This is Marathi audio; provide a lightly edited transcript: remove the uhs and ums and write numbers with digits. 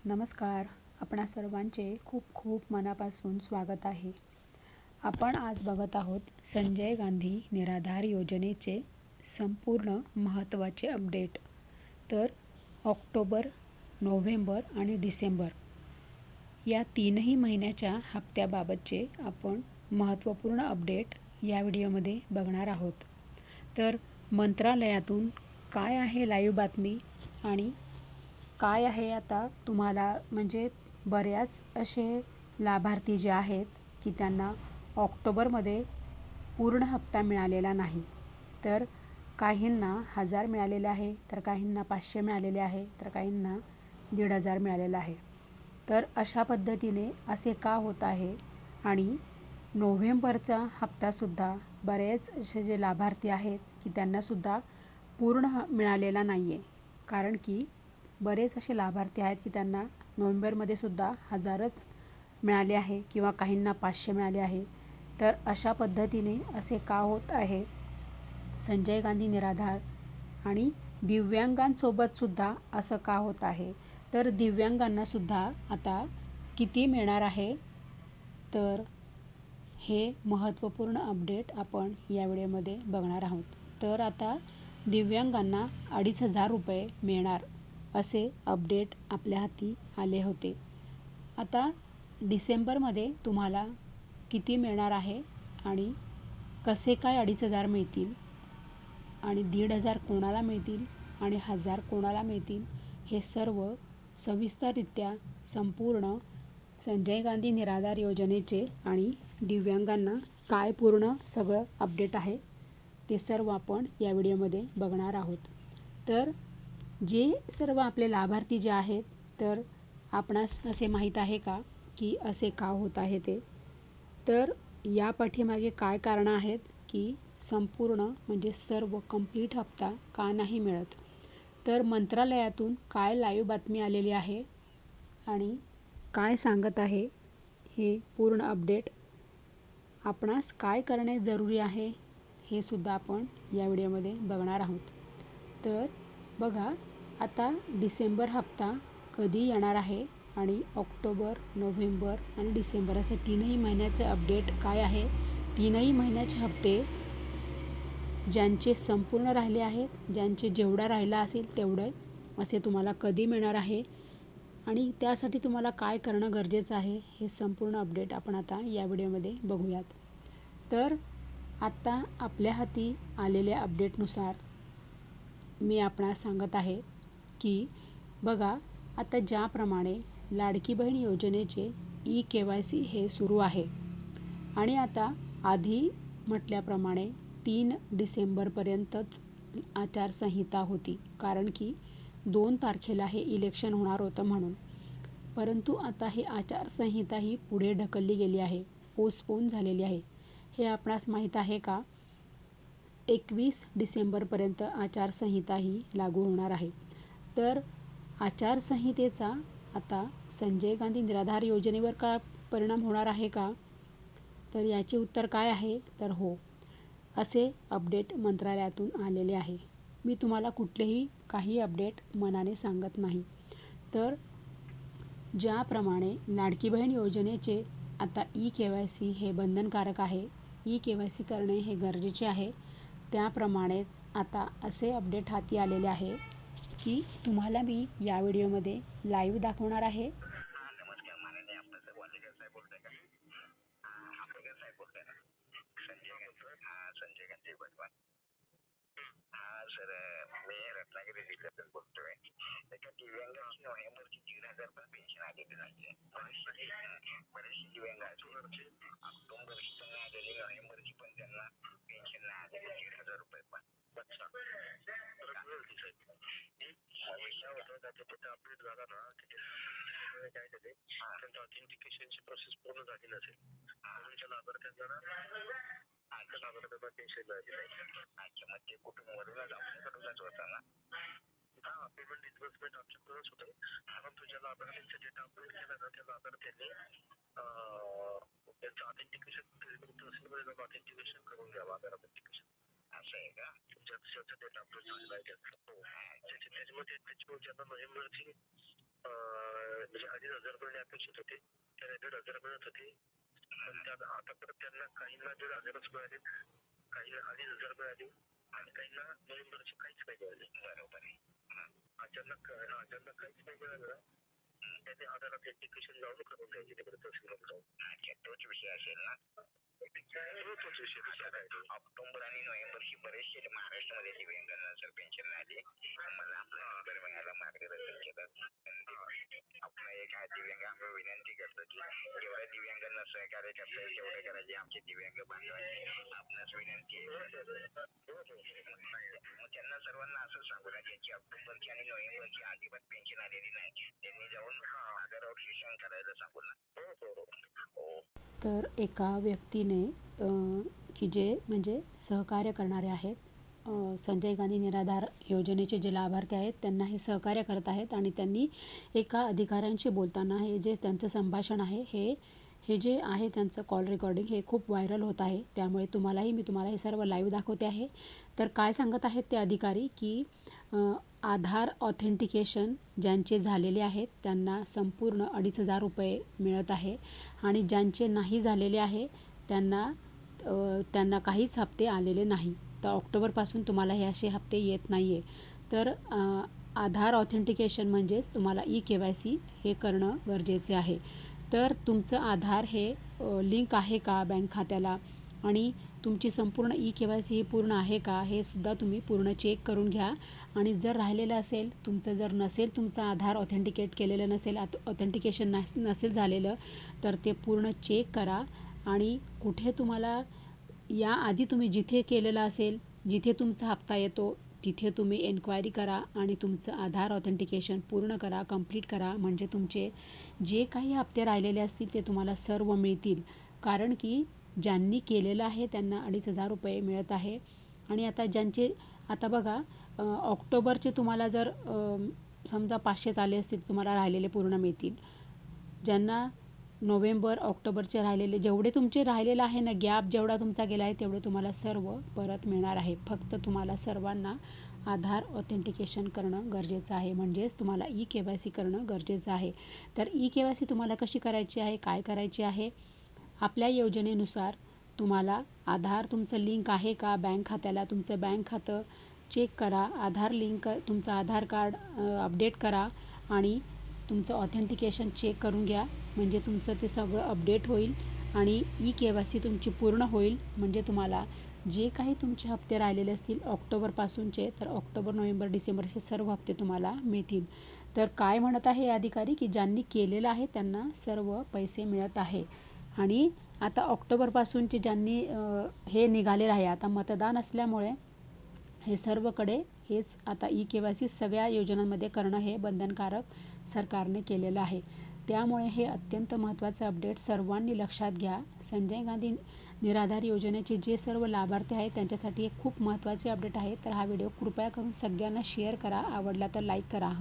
नमस्कार. आपणा सर्वांचे खूप खूप मनापासून स्वागत आहे. आपण आज बघत आहोत संजय गांधी निराधार योजनेचे संपूर्ण महत्त्वाचे अपडेट. तर ऑक्टोबर, नोव्हेंबर आणि डिसेंबर या तीनही महिन्याच्या हप्त्याबाबतचे आपण महत्त्वपूर्ण अपडेट या व्हिडिओमध्ये बघणार आहोत. तर मंत्रालयातून काय आहे लाईव्ह बातमी आणि काय आहे आता तुम्हाला म्हणजे बऱ्याच असे लाभार्थी जे आहेत की त्यांना ऑक्टोबरमध्ये पूर्ण हप्ता मिळालेला नाही. तर काहींना 1000 मिळालेले आहे, तर काहींना 500 मिळालेले आहे, तर काहींना 1500 मिळालेलं आहे. तर अशा पद्धतीने असे का होत आहे आणि नोव्हेंबरचा हप्तासुद्धा बरेच असे जे लाभार्थी आहेत की त्यांनासुद्धा पूर्ण मिळालेला नाही आहे. कारण की बरेच असे लाभार्थी आहेत की त्यांना नोव्हेंबरमध्ये सुद्धा 1000च मिळाले आहे किंवा काहींना 500 मिळाले आहे. तर अशा पद्धतीने असे का होत आहे? संजय गांधी निराधार आणि दिव्यांगांसोबतसुद्धा असं का होत आहे? तर दिव्यांगांनासुद्धा आता किती मिळणार आहे? तर हे महत्त्वपूर्ण अपडेट आपण या व्हिडिओमध्ये बघणार आहोत. तर आता दिव्यांगांना 2500 रुपये मिळणार असे अपडेट आपल्या हाती आले होते. आता डिसेंबरमध्ये तुम्हाला किती मिळणार आहे आणि कसे काय 2500 मिळतील आणि 1500 कोणाला मिळतील आणि 1000 कोणाला मिळतील हे सर्व सविस्तररित्या संपूर्ण संजय गांधी निराधार योजनेचे आणि दिव्यांगांना काय पूर्ण सगळं अपडेट आहे ते सर्व आपण या व्हिडिओमध्ये बघणार आहोत. तर जे सर्व आपले लाभार्थी जे आहेत तर आपणास असे माहीत आहे का की असे का होत आहे ते? तर या पाठीमागे काय कारणं आहेत की संपूर्ण म्हणजे सर्व कंप्लीट हप्ता का नाही मिळत? तर मंत्रालयातून काय लाईव्ह बातमी आलेली आहे आणि काय सांगत आहे हे पूर्ण अपडेट आपणास काय करणे जरुरी आहे हे सुद्धा आपण या व्हिडिओमध्ये बघणार आहोत. तर बघा, आता डिसेंबर हप्ता कधी येणार आहे आणि ऑक्टोबर, नोव्हेंबर आणि डिसेंबर असे तीनही महिन्याचे अपडेट काय आहे? तीनही महिन्याचे हप्ते ज्यांचे संपूर्ण राहिले आहेत, ज्यांचे जेवढा राहिला असेल तेवढे असे तुम्हाला कधी मिळणार आहे आणि त्यासाठी तुम्हाला काय करणं गरजेचं आहे हे संपूर्ण अपडेट आपण आता या व्हिडिओमध्ये बघूयात. तर आत्ता आपल्या हाती आलेल्या अपडेटनुसार मी आपणास सांगत आहे की बघा, आता ज्याप्रमाणे लाडकी बहीण योजनेचे EKYC हे सुरू आहे आणि आता आधी म्हटल्याप्रमाणे 3 डिसेंबरपर्यंतच आचारसंहिता होती, कारण की 2 तारखेला हे इलेक्शन होणार होतं म्हणून. परंतु आता ही आचारसंहिता ही पुढे ढकलली गेली आहे, पोस्टपोन झालेली आहे. हे आपणास माहीत आहे का? 21 डिसेंबरपर्यंत आचारसंहिता ही लागू होणार आहे. तर आचारसंहितेचा आता संजय गांधी निराधार योजनेवर का परिणाम होणार आहे का? तर याचे उत्तर काय आहे? तर हो, असे अपडेट मंत्रालयातून आलेले आहे. मी तुम्हाला कुठलेही काही अपडेट मनाने सांगत नाही. तर ज्याप्रमाणे लाडकी बहीण योजनेचे आता EKYC हे बंधनकारक आहे, EKYC करणे हे गरजेचे आहे, त्याप्रमाणेच आता असे अपडेट हाती आलेले आहे की तुम्हाला मी या व्हिडिओमध्ये लाईव्ह दाखवणार आहे. सर, मी रत्नागिरी जिल्ह्यातून बोलतोय. एका दिव्यांगाची नोव्हेंबरची 1500 पण पेन्शन आलेली नाहीये. बरेचसे दिव्यांग आहेत. ऑक्टोबरची पण नाही आलेली, नोव्हेंबरची पण त्यांना पेन्शन नाही आलेली 1500 रुपये पण. विषय होता त्याचा तिथे अपडेट झाला ना काय झाले, त्यांचं ऑथेंटिकेशनची प्रोसेस पूर्ण झाली नसेल म्हणून त्या लाभार्थ्यांना पेन्शन झाली नाही. अच्छा, मग ते कुटुंबावरूनच आपल्याकडूनच होता ना? हा, पेमेंट डिस्बर्समेंट आमच्याकडूनच होतं. परंतु ज्या लाभार्थ्यांचा डेटा अपडेट केला ना त्या लाभार्थ्यांनी त्यांचं ऑथेंटिकेशन ऑथेंटिकेशन करून घ्यावं. आधार ऑथेंटिकेशन असं आहे का? ज्याचा डेटा अपडेट झालेला आहे त्याच्यामध्ये ज्यांना नोव्हेंबरची म्हणजे 2,500 रुपये अपेक्षित होते, त्याला 1,500 मिळत होते. पण त्यात आता परत त्यांना काहींना 1,500च मिळाले, काहींना 2,500 मिळाले आणि काहींना नोव्हेंबरचे काहीच नाही मिळाले. बरोबर आहे. ज्यांना काहीच नाही मिळालं त्यांनी आधारात एप्लिकेशन डाउनलोड करून घ्यायची तिकडे तहसीलमध्ये जाऊन. अच्छा, तोच विषय असेल ना. तोच विषय दुसरा काय तो. ऑक्टोबर आणि नोव्हेंबरची बरेचसे महाराष्ट्रामध्ये दिव्यांगांना जर पेन्शन मिळाली, मला आपल्या दिव्यांगाला मार्गदर्शन केलं. आपण एक दिव्यांग आम्ही विनंती करतो की जेवढ्या दिव्यांगांना सहकार्य करता येईल तेवढे करायचे. आमचे दिव्यांग बांधवांची आपणास विनंती आहे. मग त्यांना सर्वांना असं सांगू ना, ज्यांची ऑक्टोबरची आणि नोव्हेंबरची अजिबात पेन्शन आलेली नाही, त्यांनी जाऊन आधारावर शिक्षण करायला सांगू ना. हो. तर एका व्यक्तीने की जे म्हणजे सहकार्य करणारे आहेत, संजय गांधी निराधार योजनेचे जे लाभार्थी आहेत त्यांना हे सहकार्य करत आहेत आणि त्यांनी एका अधिकाऱ्यांशी बोलताना हे जे त्यांचं संभाषण आहे हे जे आहे त्यांचं कॉल रेकॉर्डिंग हे खूप व्हायरल होत आहे. त्यामुळे मी तुम्हाला हे सर्व लाईव्ह दाखवते आहे. तर काय सांगत आहेत ते अधिकारी की आधार ऑथेंटिकेशन ज्यांचे झालेले आहेत त्यांना संपूर्ण 2,500 रुपये मिळत आहे आणि ज्यांचे नाही झालेले आहे त्यांना काहीच हप्ते आलेले नाही. तर ऑक्टोबरपासून तुम्हाला हे असे हप्ते येत नाही आहे. तर आधार ऑथेंटिकेशन म्हणजेच तुम्हाला KYC हे करणं गरजेचे आहे. तर तुमचं आधार हे लिंक आहे का बँक खात्याला आणि तुमची संपूर्ण KYC ही पूर्ण आहे का हे सुद्धा तुम्ही पूर्ण चेक करून घ्या. आणि जर राहिलेलं असेल जर नसेल तुमचं आधार ऑथेंटिकेट केलेलं नसेल, ऑथेंटिकेशन नसेल झालेलं तर ते पूर्ण चेक करा. आणि कुठे तुम्हाला याआधी तुम्ही जिथे केलेलं असेल, जिथे तुमचा हप्ता येतो तिथे तुम्ही एन्क्वायरी करा आणि तुमचं आधार ऑथेंटिकेशन पूर्ण करा, कंप्लीट करा. म्हणजे तुमचे जे काही हप्ते राहिलेले असतील ते तुम्हाला सर्व मिळतील. कारण की ज्यांनी केलेलं आहे त्यांना 2,500 रुपये मिळत आहे. आणि आता बघा, ऑक्टोबरचे तुम्हाला जर समजा 500 आले असतील तुम्हाला राहिलेले पूर्ण मिळतील. ज्यांना नोव्हेंबर ऑक्टोबरचे राहिलेले जेवढे तुमचे राहिलेलं आहे ना, गॅप जेवढा तुमचा गेला आहे तेवढे तुम्हाला सर्व परत मिळणार आहे. फक्त तुम्हाला सर्वांना आधार ऑथेंटिकेशन करणं गरजेचं आहे. म्हणजेच तुम्हाला KYC करणं गरजेचं आहे. तर KYC तुम्हाला कशी करायची आहे, काय करायची आहे, आपल्या योजनेनुसार तुम्हाला आधार तुमचं लिंक आहे का बँक खात्याला, तुमचं बँक खातं चेक करा, आधार लिंक तुमचं आधार कार्ड अपडेट करा आणि तुमचं ऑथेंटिकेशन चेक करून घ्या. म्हणजे तुमचं ते सगळं अपडेट होईल आणि KYC तुमची पूर्ण होईल. म्हणजे तुम्हाला जे काही तुमचे हप्ते राहिलेले असतील ऑक्टोबरपासूनचे, तर ऑक्टोबर, नोव्हेंबर, डिसेंबरचे सर्व हप्ते तुम्हाला मिळतील. तर काय म्हणत आहे अधिकारी की ज्यांनी केलेलं आहे त्यांना सर्व पैसे मिळत आहे. आणि आता ऑक्टोबरपासूनचे ज्यांनी हे निघालेलं आहे, आता मतदान असल्यामुळे हे सर्वकडे हेच आता KYC सगळ्या योजनांमध्ये करणं हे बंधनकारक सरकारने केलेलं आहे. त्यामुळे हे अत्यंत महत्त्वाचं अपडेट सर्वांनी लक्षात घ्या. संजय गांधी निराधार योजनेचे जे सर्व लाभार्थी आहेत त्यांच्यासाठी हे खूप महत्त्वाचे अपडेट आहे. तर हा व्हिडिओ कृपया करून सगळ्यांना शेअर करा. आवडला तर लाईक करा.